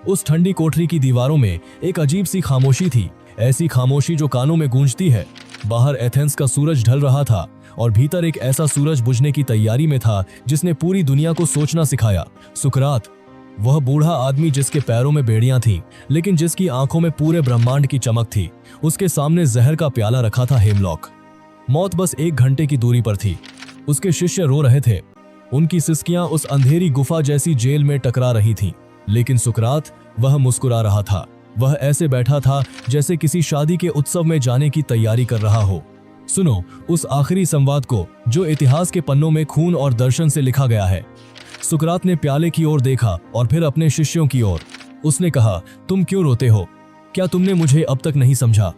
उस ठंडी कोठरी की दीवारों में एक अजीब सी खामोशी थी, ऐसी खामोशी जो कानों में गूंजती है। बाहर एथेंस का सूरज ढल रहा था और भीतर एक ऐसा सूरज बुझने की तैयारी में था जिसने पूरी दुनिया को सोचना सिखाया। सुकरात, वह बूढ़ा आदमी जिसके पैरों में बेड़ियां थीं, लेकिन जिसकी आंखों में पूरे ब्रह्मांड की चमक थी। उसके सामने जहर का प्याला रखा था हेमलॉक। मौत बस 1 घंटे की दूरी पर थी। उसके शिष्य रो रहे थे, उनकी सिसकियां उस अंधेरी गुफा जैसी जेल में टकरा रही थीं। लेकिन सुकरात, वह मुस्कुरा रहा था। वह ऐसे बैठा था जैसे किसी शादी के उत्सव में जाने की तैयारी कर रहा हो। सुनो उस आखिरी संवाद को जो इतिहास के पन्नों में खून और दर्शन से लिखा गया है। सुकरात ने प्याले की ओर देखा और फिर अपने शिष्यों की ओर। उसने कहा, तुम क्यों रोते हो? क्या तुमने मुझे अब तक नहीं समझा?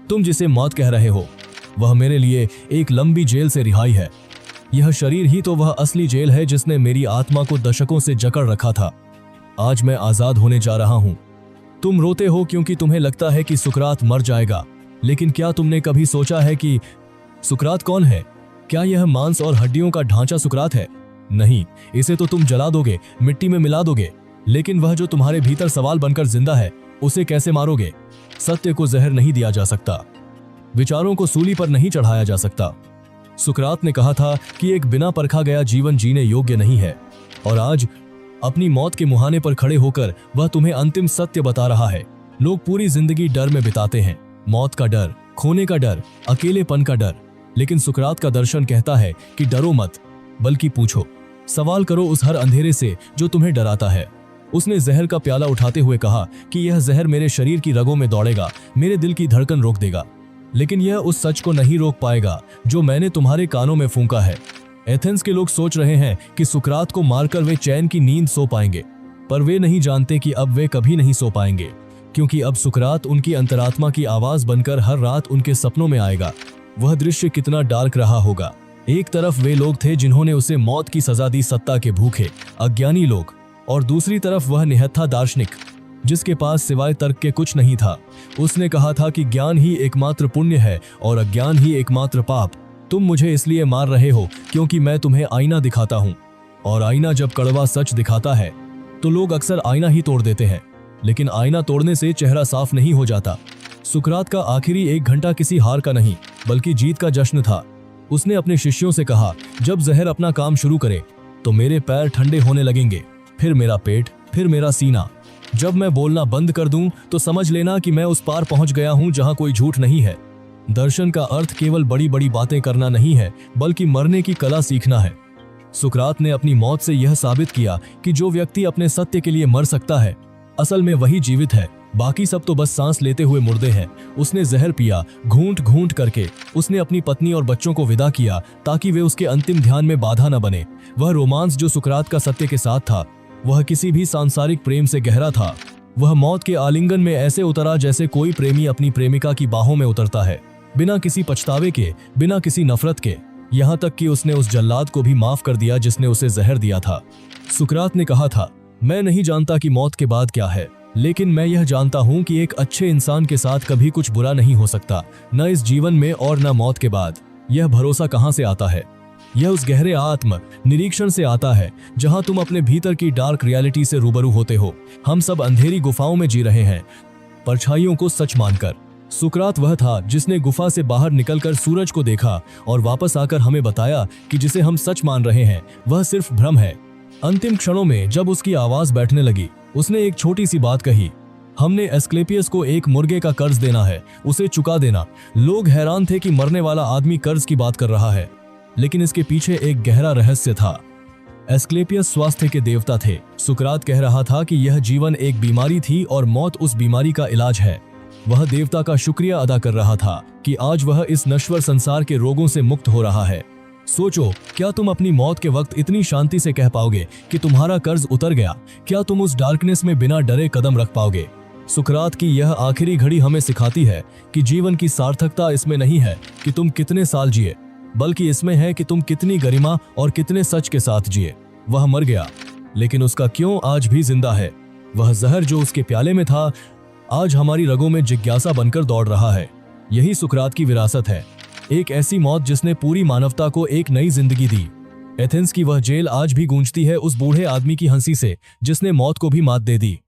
तुम जिसे मौत कह रहे हो, वह मेरे लिए एक लंबी जेल से रिहाई है। यह शरीर ही तो वह असली जेल है जिसने मेरी आत्मा को दशकों से जकड़ रखा था। आज मैं आजाद होने जा रहा हूं। तुम रोते हो क्योंकि तुम्हें लगता है कि सुकरात मर जाएगा, लेकिन क्या तुमने कभी सोचा है कि सुकरात कौन है? क्या यह मांस और हड्डियों का ढांचा सुकरात है? नहीं, इसे तो तुम जला दोगे, मिट्टी में मिला दोगे, लेकिन वह जो तुम्हारे भीतर सवाल बनकर जिंदा है, उसे कैसे मारोगे? सत्य को जहर नहीं दिया जा सकता, विचारों को सूली पर नहीं चढ़ाया जा सकता। सुकरात ने कहा था कि एक बिना परखा गया जीवन जीने योग्य नहीं है, और आज अपनी मौत के मुहाने पर खड़े होकर वह तुम्हें अंतिम सत्य बता रहा है। लोग पूरी जिंदगी डर में बिताते हैं, मौत का डर, खोने का डर, अकेलेपन का डर। लेकिन सुकरात का दर्शन कहता है कि डरो मत, बल्कि पूछो, सवाल करो उस हर अंधेरे से जो तुम्हें डराता है। उसने जहर का प्याला उठाते हुए कहा कि यह जहर मेरे शरीर की रगों में दौड़ेगा, मेरे दिल की धड़कन रोक देगा, लेकिन यह उस सच को नहीं रोक पाएगा जो मैंने तुम्हारे कानों में फूंका है। एथेंस के लोग सोच रहे हैं कि सुकरात को मारकर वे चैन की नींद सो पाएंगे, पर वे नहीं जानते कि अब वे कभी नहीं सो पाएंगे, क्योंकि अब सुकरात उनकी अंतरात्मा की आवाज बनकर हर रात उनके सपनों में आएगा। वह दृश्य कितना डार्क रहा होगा। एक तरफ वे लोग थे जिन्होंने उसे मौत की सजा दी, सत्ता के भूखे अज्ञानी लोग, और दूसरी तरफ वह निहत्था दार्शनिक जिसके पास सिवाय तर्क के कुछ नहीं था। उसने कहा था कि ज्ञान ही एकमात्र पुण्य है और अज्ञान ही एकमात्र पाप। तुम मुझे इसलिए मार रहे हो क्योंकि मैं तुम्हें आईना दिखाता हूँ, और आईना जब कड़वा सच दिखाता है तो लोग अक्सर आईना ही तोड़ देते हैं, लेकिन आईना तोड़ने से चेहरा साफ नहीं हो जाता। सुकरात का आखिरी 1 घंटा किसी हार का नहीं बल्कि जीत का जश्न था। उसने अपने शिष्यों से कहा, जब जहर अपना काम शुरू करे तो मेरे पैर ठंडे होने लगेंगे, फिर मेरा पेट, फिर मेरा सीना। जब मैं बोलना बंद कर दूं तो समझ लेना कि मैं उस पार पहुंच गया हूं जहां कोई झूठ नहीं है। दर्शन का अर्थ केवल बड़ी बड़ी बातें करना नहीं है, बल्कि मरने की कला सीखना है। सुकरात ने अपनी मौत से यह साबित किया कि जो व्यक्ति अपने सत्य के लिए मर सकता है, असल में वही जीवित है, बाकी सब तो बस सांस लेते हुए मुर्दे हैं। उसने जहर पिया, घूंट घूंट करके। उसने अपनी पत्नी और बच्चों को विदा किया ताकि वे उसके अंतिम ध्यान में बाधा न बने। वह रोमांस जो सुकरात का सत्य के साथ था, वह किसी भी सांसारिक प्रेम से गहरा था। वह मौत के आलिंगन में ऐसे उतरा जैसे कोई प्रेमी अपनी प्रेमिका की बाहों में उतरता है, बिना किसी पछतावे के, बिना किसी नफरत के। यहाँ तक कि उसने उस जल्लाद को भी माफ कर दिया जिसने उसे जहर दिया था। सुकरात ने कहा था, मैं नहीं जानता कि मौत के बाद क्या है, लेकिन मैं यह जानता हूँ कि एक अच्छे इंसान के साथ कभी कुछ बुरा नहीं हो सकता, न इस जीवन में और न मौत के बाद। यह भरोसा कहाँ से आता है? यह उस गहरे आत्म निरीक्षण से आता है जहां तुम अपने भीतर की डार्क रियलिटी से रूबरू होते हो। हम सब अंधेरी गुफाओं में जी रहे हैं, परछाइयों को सच मानकर। सुकरात वह था जिसने गुफा से बाहर निकलकर सूरज को देखा और वापस आकर हमें बताया कि जिसे हम सच मान रहे हैं वह सिर्फ भ्रम है। अंतिम क्षणों में जब उसकी आवाज बैठने लगी, उसने एक छोटी सी बात कही, हमने एस्क्लेपियस को एक मुर्गे का कर्ज देना है, उसे चुका देना। लोग हैरान थे कि मरने वाला आदमी कर्ज की बात कर रहा है, लेकिन इसके पीछे एक गहरा रहस्य था। एस्क्लेपियस स्वास्थ्य के देवता थे। सुकरात कह रहा था कि यह जीवन एक बीमारी थी और मौत उस बीमारी का इलाज है। वह देवता का शुक्रिया अदा कर रहा था कि आज वह इस नश्वर संसार के रोगों से मुक्त हो रहा है। सोचो, क्या तुम अपनी मौत के वक्त इतनी शांति से कह पाओगे कि तुम्हारा कर्ज उतर गया? क्या तुम उस डार्कनेस में बिना डरे कदम रख पाओगे? सुकरात की यह आखिरी घड़ी हमें सिखाती है कि जीवन की सार्थकता इसमें नहीं है कि तुम कितने साल जिए, बल्कि इसमें है कि तुम कितनी गरिमा और कितने सच के साथ जिए। वह मर गया, लेकिन उसका क्यों आज भी जिंदा है। वह जहर जो उसके प्याले में था, आज हमारी रगों में जिज्ञासा बनकर दौड़ रहा है। यही सुकरात की विरासत है, एक ऐसी मौत जिसने पूरी मानवता को एक नई जिंदगी दी। एथेंस की वह जेल आज भी गूंजती है उस बूढ़े आदमी की हंसी से जिसने मौत को भी मात दे दी।